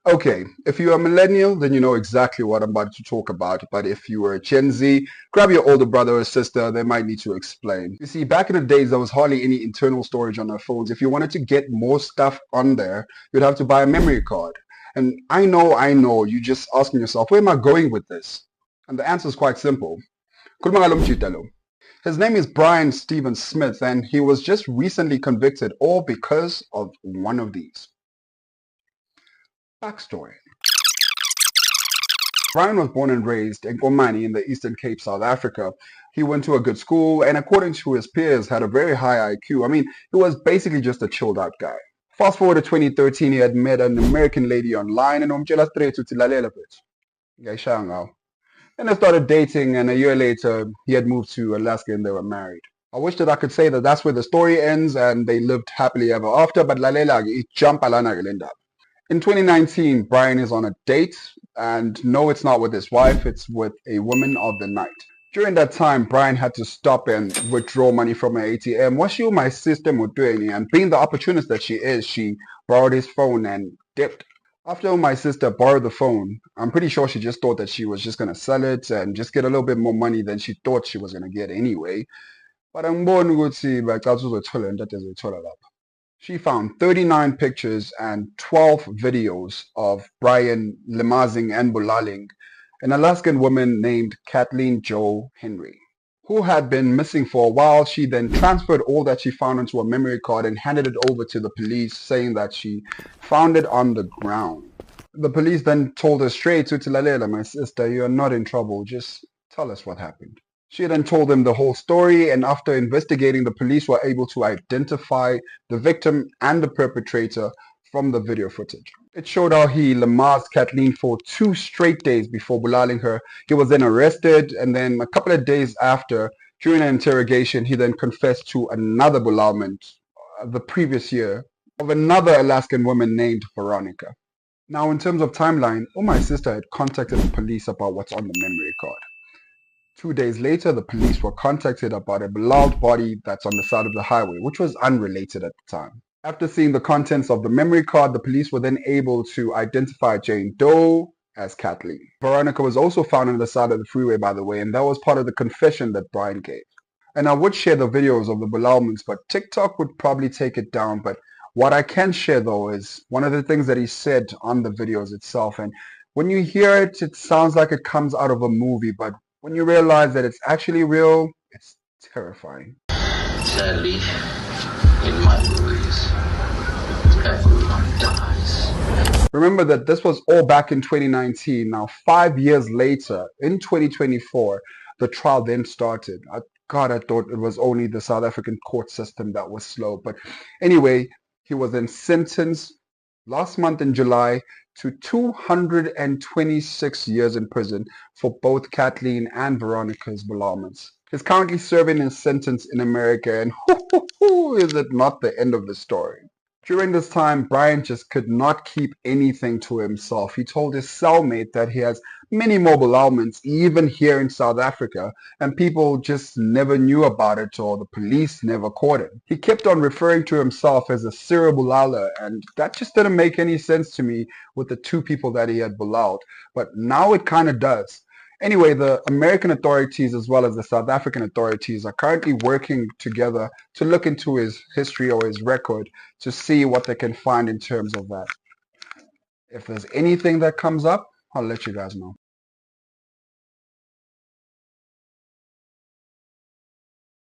Okay, if you're a millennial, then you know exactly what I'm about to talk about. But if you were a Gen Z, grab your older brother or sister, they might need to explain. You see, back in the days, there was hardly any internal storage on our phones. If you wanted to get more stuff on there, you'd have to buy a memory card. And I know, you're just asking yourself, where am I going with this? And the answer is quite simple. Khuluma ngalo mjita lo. His name is Brian Stephen Smith, and he was just recently convicted, all because of one of these. Backstory. Brian was born and raised in Komani in the Eastern Cape, South Africa. He went to a good school and according to his peers had a very high IQ. I mean, he was basically just a chilled out guy. Fast forward to 2013, he had met an American lady online and umtshela straight uthi lalela mfethu. Ngiyayishaya ngawe. And they started dating and a year later he had moved to Alaska and they were married. I wish that I could say that that's where the story ends and they lived happily ever after, but lalela jump alana gelenda. In 2019, Brian is on a date, and no, it's not with his wife, it's with a woman of the night. During that time, Brian had to stop and withdraw money from her ATM. What she my system was doing, and being the opportunist that she is, she borrowed his phone and dipped. After my sister borrowed the phone, I'm pretty sure she just thought that she was just going to sell it and just get a little bit more money than she thought she was going to get anyway. But angiboni ukuthi baqala uzothola into ezoyithola lapha. She found 39 pictures and 12 videos of Brian limazing and bulaling an Alaskan woman named Kathleen Joe Henry, who had been missing for a while. She then transferred all that she found into a memory card and handed it over to the police, saying that she found it on the ground. The police then told her straight to Tilalela, my sister, you are not in trouble. Just tell us what happened. She then told them the whole story, and after investigating, the police were able to identify the victim and the perpetrator from the video footage. It showed how he lamazed Kathleen for 2 straight days before bulaling her. He was then arrested, and then a couple of days after, during an interrogation, he then confessed to another belalment the previous year of another Alaskan woman named Veronica. Now, in terms of timeline, my sister had contacted the police about what's on the memory card. 2 days later, the police were contacted about a beloved body that's on the side of the highway, which was unrelated at the time. After seeing the contents of the memory card, the police were then able to identify Jane Doe as Kathleen. Veronica was also found on the side of the freeway, by the way, and that was part of the confession that Brian gave. And I would share the videos of the belalments, but TikTok would probably take it down. But what I can share, though, is one of the things that he said on the videos itself. And when you hear it, it sounds like it comes out of a movie, but when you realize that it's actually real, it's terrifying. Sadly, in my movies, everyone dies. Remember that this was all back in 2019. Now, 5 years later, in 2024, the trial then started. I thought it was only the South African court system that was slow. But anyway, he was then sentenced last month in July to 226 years in prison for both Kathleen and Veronica's belalments. He's currently serving his sentence in America, and is it not the end of the story? During this time, Brian just could not keep anything to himself. He told his cellmate that he has many more belalments, even here in South Africa, and people just never knew about it or the police never caught him. He kept on referring to himself as a serial belaler, and that just didn't make any sense to me with the 2 people that he had belaled. But now it kind of does. Anyway, the American authorities as well as the South African authorities are currently working together to look into his history or his record to see what they can find in terms of that. If there's anything that comes up, I'll let you guys know.